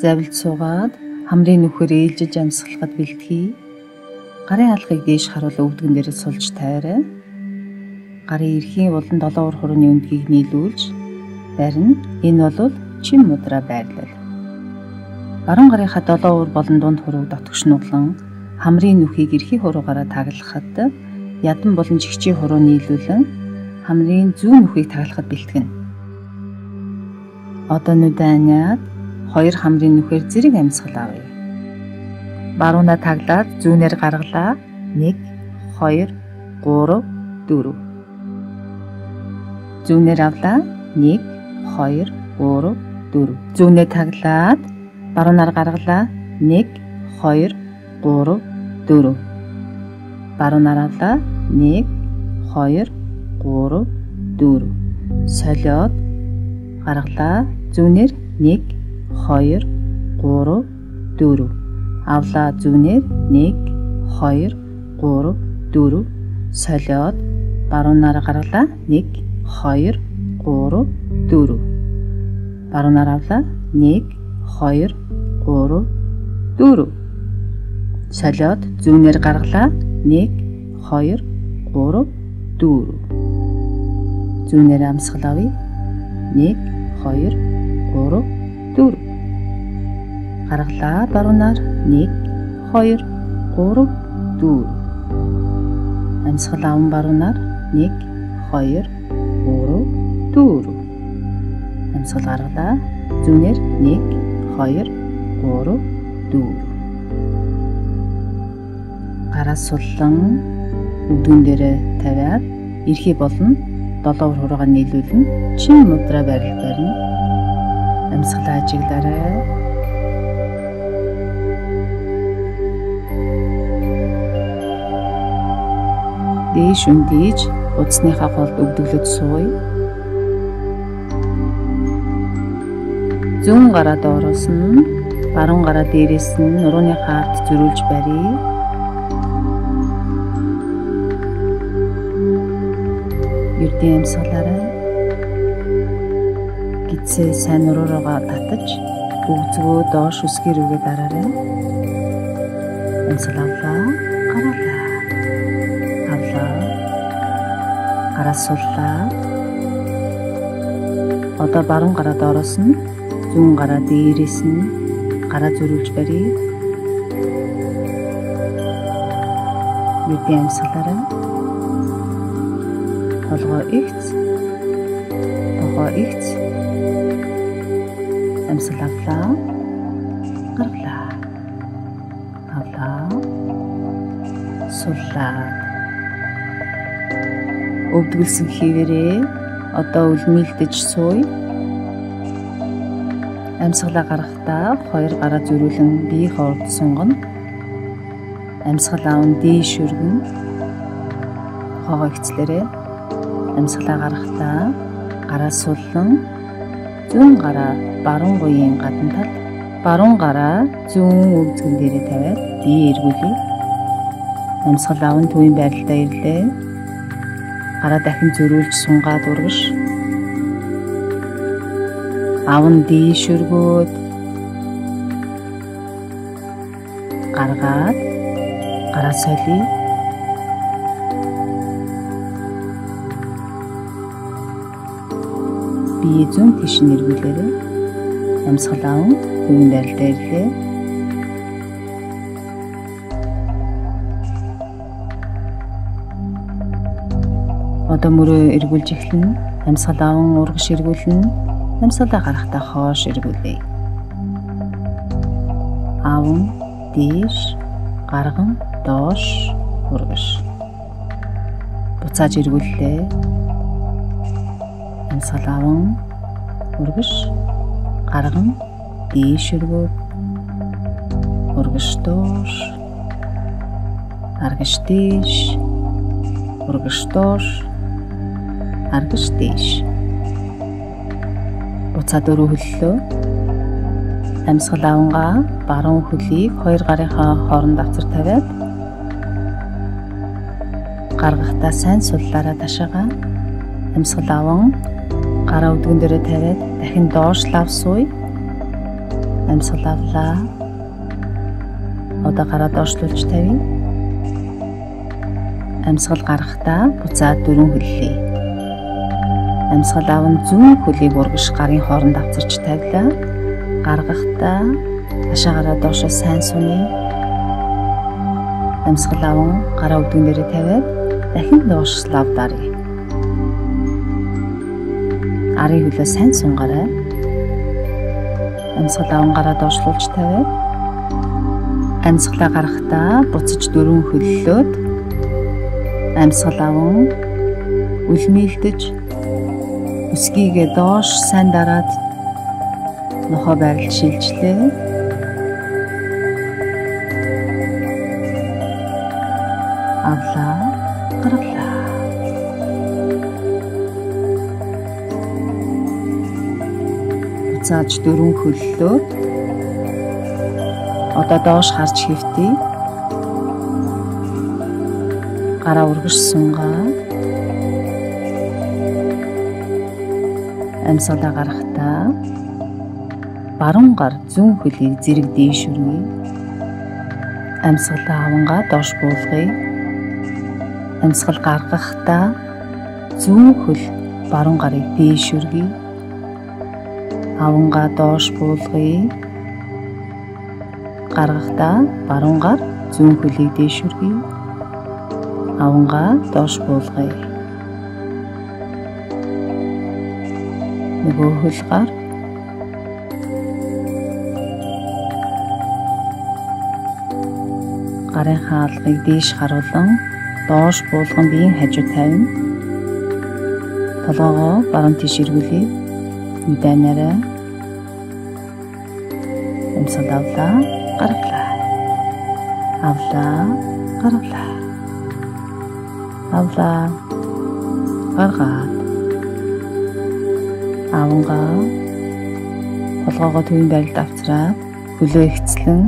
Завилж суугаад хамрын нүхээр ээлжиж амьсгалахад бэлтгэе. Гарын алхыг дээш харуулan өвдгөн дээр сулж тайраа. Гарын эрхийн улан 7 уур хорооны өндгийг нийлүүлж барина. Энэ бол чин мудра байрлал. Баруун гарынхаа 7 уур болон дунд хурууг дотгошнуулан хамрын нүхийг эрхийн хуруугаараа таглахад ядан болон жигчийн хуруу нийлүүлэн хамрын зүүн нүхийг таглахад бэлтгэнэ. Одоо нүдэнээд хоёр хамрын нүхээр зэрэг амьсгал авъя. Баруунаа таглаад зүүнээр гаргалаа. 1 2 3 4. Зүүнээр авлаа. 1 2 3 4. Зүүнээ таглаад баруунаар гаргалаа. 1 2 3 4. Баруунаар авлаа. 1 2 3 4. Солиод гаргалаа. Зүүнээр 1 2 3 4. Авлаа. Зүүнээр 1 2 3 4. Солиод баруунаар гаргалаа. 1 2 3 4. Баруунаар авлаа. 1 2 3 4. Солиод зүүнээр гаргалаа. 1 2 3 4. Зүүнээр амьсгал авъя. 1 2 3 4. Гаргалаа. Баруунаар 1 2 3 4. Амьсгал аван баруунаар 1 2 3 4. Амьсгал гаргалаа. Зүүнээр 1 2 3 4. Гараа суллан өвдгөн дээр тавиад эрхий болон 7 уур хуруугаа нийлүүлэн чин мудра байрлал барина. Амьсгалаа ажиглаарай. Дээш үндийж удасныхаа голд өвдөглөж сууя. Зүүн гараа доороос нь баруун гараа дээрээс нь нурууны хаард зөрүүлж барья. Ердийн амьсгалаарай. Гидсээ сайн нуруугаа татаж бүгзгөө доош үсгээр үгээ дараарай. Амьсгал авлаа. Гараалаа. Авлаа. Гараа суллаа. Одоо баруун гараа доороос нь зүүн гараа дээрээс нь гараа зөрүүлж барья. Ердийн амьсгалаарай. Толгой ихц. Тогоо ихц. Амьсгал авлаа. Гаргалаа. Авлаа. Суллаа. Өвдгөлсөн хിവэрээ одоо үлмэлдэж сууя. Амьсгалаа гаргахдаа хоёр гараа зөрүүлэн бие хоорд сунгана. Амьсгал аав дээш өргөн. Хогоо ихцлээрээ амьсгалаа гаргахдаа гараа суллан зүүн гараа баруун гуйын гадна тал, баруун гараа зүүн өвзгөн дээрээ тавиад бие эргүүлье. Амьсгал аав нь төвийн байралтаа ирлээ. Гараа дахин зөрүүлж сунгаад урагш. Аав нь дээш өргөөд гаргаад гараа солиё. Бие зүүн тийш нэргүүлээрэй. Амьсгал аав төвийн байралтаа ирлээ. Одоо мөрөө эргүүлж эхлэнэ. Амьсгал аав урагш эргүүлнэ. Амьсгалаа гаргахдаа хоош эргүүлье. Аав дээш, гарган доош урагш. Буцааж эргүүллээ. Амьсгал аав урагш, гарган дээш өргөө. Урагш доош, аргаш дээш, урагш доош, аргаш дээш. Буцаад өрөө хөллөө. Амьсгал аавнгаа баруун хөлийг хоёр гарынхаа хооронд авцар тавиад гаргахдаа сайн суллаараа ташаагаа. Амьсгал аавн гараа өвдгөн дээрээ тавиад дахин доош лав сууя. Амьсгал авлаа. Одоо гараа доошлуулж тавь. Амьсгал гарахдаа буцаад дөрвөн хөллөе. Амьсгал аван зүүн хөлийг урагш гарын хооронд авчирч тавилаа. Гаргахдаа хашаагараа доошоо сайн суны. Амьсгал аван гараа өвдгөн дээрээ тавиад дахин доош лавдаръя. Арын хөлөө сайн сунгараа. Амьсгал аван гараа доошлуулж тавиад амьсгалаа гаргахдаа буцаж дөрвөн хөллөөд амьсгал аван үлмэлдэж өсгийгээ доош сайн дараад нохоо байрал шилжлээ. Авлаа, гаргалаа. Буцааж дөрвөн хөллөөд одоо доош харж хэвтий. Гараа урагш сунгаа. Амьсгалаа гаргахдаа баруун гар зүүн хөлийг зэрэг дээшүргье. Амьсгалаа авангаа доош буулгая. Амьсгал гаргахдаа зүүн хөл баруун гарыг дээшүргье. Авангаа доош буулгая. Гаргахдаа баруун гар зүүн хөлийг дээшүргье. Авангаа доош буулгая. Нөгөө хөл гар гарын хаалгыг дээш харуулan доош буулган биеийн хажуу тавина. Толгоогоо баруун тийш эргүүлээ. Үдэнээрээ амьсгал авлаа, гаргалаа. Авлаа, гаргалаа. Авлаа, гаргаад. Авангаа толгоогоо төвийн байралд авчраад хөлөө ихцлэн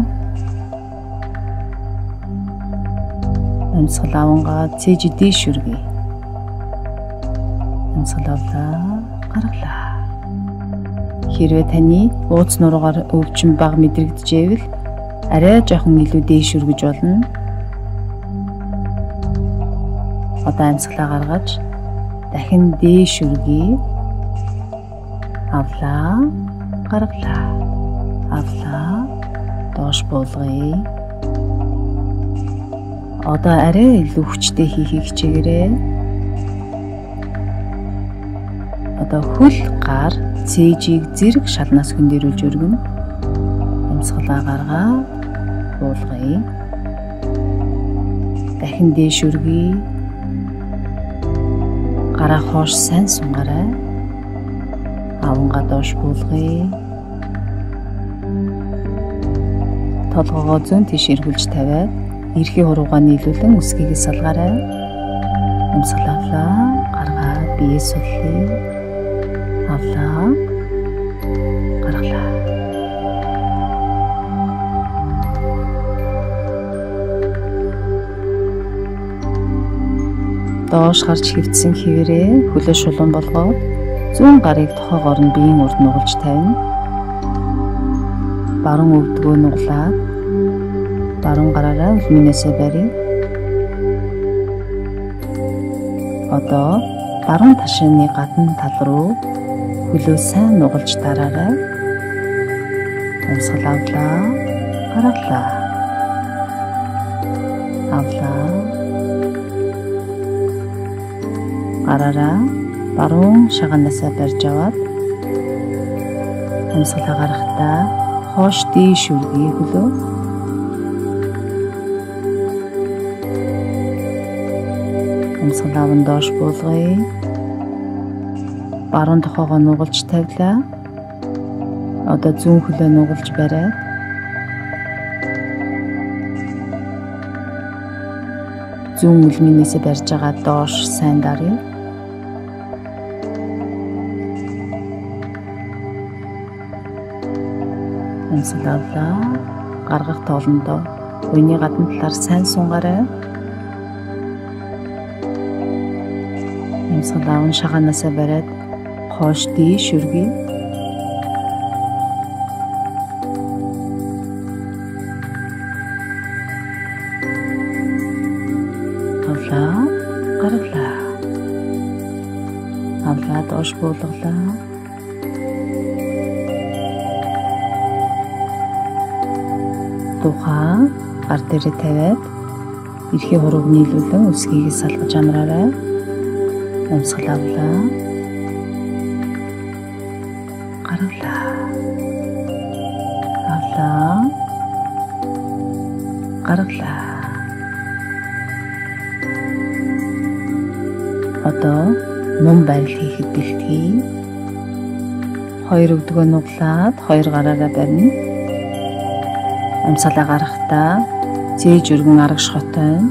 амьсгал авангаа цээж дээшүргье. Амьсгал авлаа, гаргалаа. Хэрвээ таны ууц нуруугаар өвчин бага мэдрэгдэжээвэл арай жоохон илүү дээшүргэж болно. Одоо амьсгалаа гаргаж дахин дээшүргье. Авлаа, гаргалаа. Авлаа, доош буулгая. Одоо арай илүү хүчтэй хийхийг хичээгээрэй. Одоо хөл гар цээжийг зэрэг шалнаас хөндөрүүлж өргөнө. Амьсгалаа гаргаа буулгая. Дахин дээшүргье. Гараа хоош сайн сунгараа. Авангаа доош буулгая. Толгоогоо зүүн тийш эргүүлж тавиад эрхээ хуруугаа нийлүүлэн өсгийгээ салгаарай. Амьсгал авлаа, гаргаа бие суллая. Авлаа, гаргалаа. Доош харж хөвтсөн хിവэрээ хөлөө шулуун болгоод зүүн гарыг тохоогоор нь биеийн урд нугалж тавина. Баруун өвдгөө нуглаад баруун гараараа үлмэнээсээ барья. Одоо баруун ташааны гадна тал руу хөлөө сайн нугалж дараарай. Амьсгал авлаа, гаргалаа. Авлаа. Гараараа баруун шаганаасаа барьж аваад амьсгалаа гаргахдаа хоош дээшүргье хөлөө. Амьсгал аван доош буулгая. Баруун тохоогоо нугалж тавилаа. Одоо зүүн хөлөө нугалж бариад зүүн үлмэнээсээ барьж байгаа доош сайн даръя. Амьсгал авлаа, гаргах тоолондоо буйны гадна талаар сайн сунгараа. Амьсгал аван шаганаасаа бариад хоош дээшүргье. хойш буулгалаа. Тухаа гар дээрээ тавиад эрхий хурууг нийлүүлэн өсгийг салгаж амраарай. Амьсгал авлаа. Гаргалаа. Авлаа. Гаргалаа. Одоо мөн барил хийхэд бэлтгэе. 2 өвдгөө нуглаад 2 гараараа барина. Амьсгалаа гаргахдаа зээж өргөн аргаш хотойн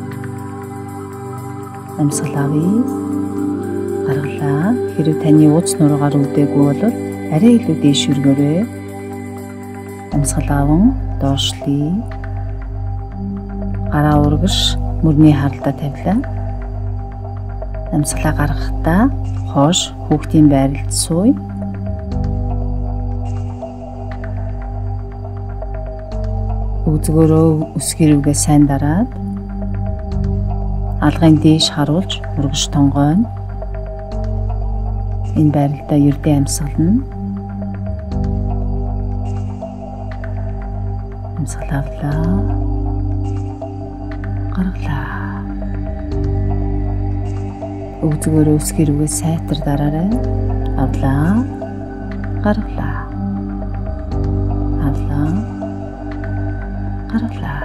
амьсгал авъя. Гаргалаа. Хэрэв таны ууц нуруугаар өвдөөгүй бол арай илүү дээш өргөөрэй. Амьсгал аван доошлие. Гараа урагш мөрний харалдаа тавилаа. Амьсгалаа гаргахдаа хоош хүүхдийн байралд сууя. Үзгөөрөө өсгөрүүгээ сайн дараад алгын дээш харуулж урагш тонгойно. Энэ байралдаа ердийн амьсгална. Амьсгал авлаа. Гаргалаа. Үзгөөрөө өсгөрүүгээ сайтар дараарай. Авлаа. Гаргалаа. Авлаа. Гаргалаа.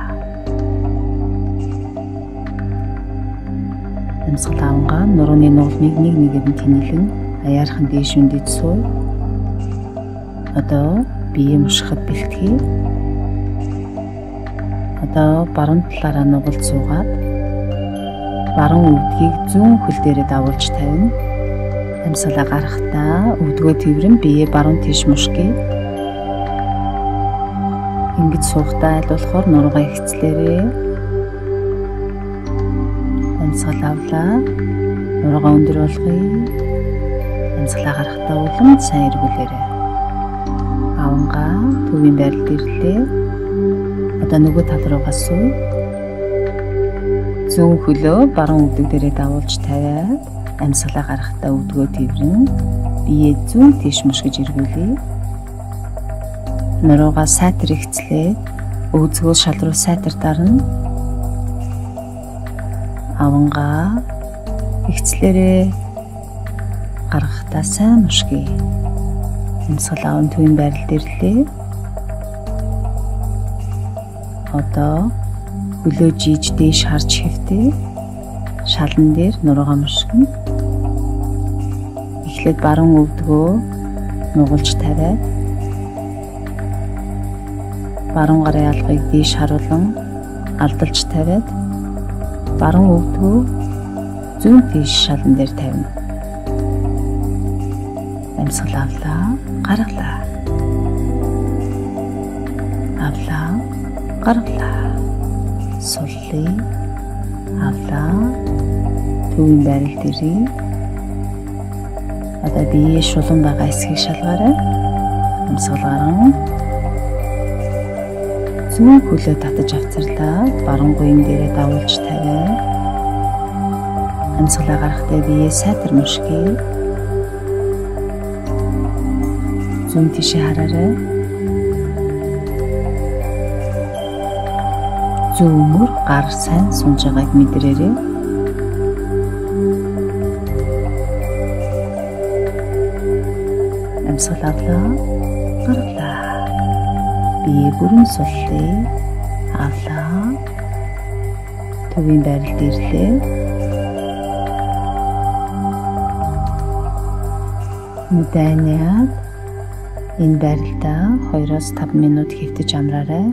Амьсгал авангаа нурууны нугалмыг нэг нэгээр нь тэнэлэн аяархан дээш үндэд сууя. Одоо бие мушхад бэлтгэе. Одоо баруун талаараа нугалж суугаад баруун өвдгийг зүүн хөл дээрээ давуулж тавина. Амьсгалаа гаргахдаа өвдгөө тэрвэн бие баруун тийш мушгий. Ингэж суухдаа аль болохоор нуруугаа ихцлээрээ. Амьсгал авлаа. Нуруугаа өндөр болгоё. Амьсгалаа гаргахдаа улам сайн эргүүлээрэй. Авангаа төвийн байралд ирлээ. Одоо нөгөө тал руугаа сууя. Зүүн хөлөө баруун өвдөг дээрээ давуулж тавиад амьсгалаа гаргахдаа өвдгөө тэрвэн бие зүүн тийш мушгиж эргүүлье. Нуруугаа сайтар ихцлээ. Өвзгөө шал руу сайтар дарна. Авангаа ихцлээрээ гаргахдаа сайн мушгий. Амьсгал аван төвийн байралд ирлээ. Одоо хөлөө жийж дээш харж хэвтээ. Шалан дээр нуруугаа мушгина. Эхлээд баруун өвдгөө нугалж тавиад баруун гарын алгыг дээш харуулan алдалж тавиад баруун өвдгөө зүүн тийш шалан дээр тавина. Амьсгал авлаа. Гаргалаа. Авлаа. Гаргалаа. Суллие. Авлаа. Төвийн байралд ирье. Одоо бие шулуун байгаа хэсгийг шалгаарай. Амьсгал гарган зүүн хөлөө татаж авцарлаа. Баруун гуйн дээрээ давуулж тавиа. Амьсгалаа гаргахдаа бие сайтар мушгий. Зүүн тийшээ хараарай. Зүүмөр гар сайн сунж байгааг мэдрээрэй. Амьсгал авлаа. Гаргалаа. Бие бүрэн суллие. Авлаа. Төвийн байралд ирлээ. Мэдээниад энэ байралдаа 2-5 минут хэвтэж амраарай.